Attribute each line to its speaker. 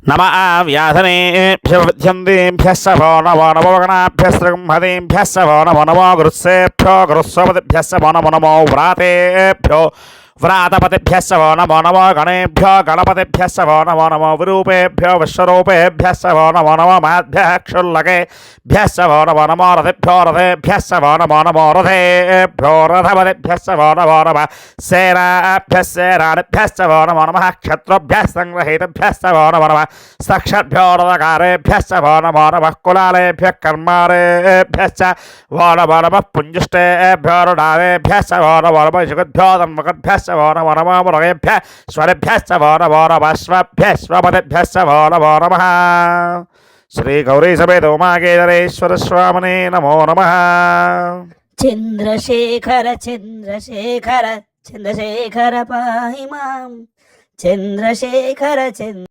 Speaker 1: नम व्याधनेभ्यन्तेभ्यः सभो नमो नमो गणाभ्यस्त्रिंहतेभ्यः सभो नमो नमो गुरुस्सेभ्यो गुरुस्वपतिभ्यः सभो नमो नमो व्रातेभ्यो व्रातपतिभ्यः सभो नमो नमो गणेभ्यो गणपतिभ्यः सभो नमो नमो विरूपेभ्यो विश्वरूपेभ्यः सभो नमो नमो महद्भ्यः क्षुल्लकेभ्यः सभो नमो नमो रथेभ्यो रथेभ्यः सभो नमो नमो रथेभ्यो रथपतिभ्यः सभो नमो नमः सेनाभ्यः सेनानिभ्यः सभो नमो नमः क्षत्रुभ्यः संग्रहीतभ्यः सभो नमो नमः सक्षद्भ्यो रथकारेभ्यः सभो नमो नमः कुलालेभ्यः कर्मारेभ्यश्च वो नमो नमः पुञ्जिष्टेभ्यो रुडालेभ्यः सभो नमो नमः जुगद्भ्यो तन्मकद्भ्यः सभो नमो नमः मृगेभ्यः स्वरेभ्यः सभो नमो नमः स्वभ्यः स्वपतिभ्यः सभो नमो नमः श्री गौरी समेत उमाकेतनेश्वर स्वामिने नमो नमः।
Speaker 2: चंद्रशेखर चंद्रशेखर चंद्रशेखर पाहि मां चंद्रशेखर चंद्र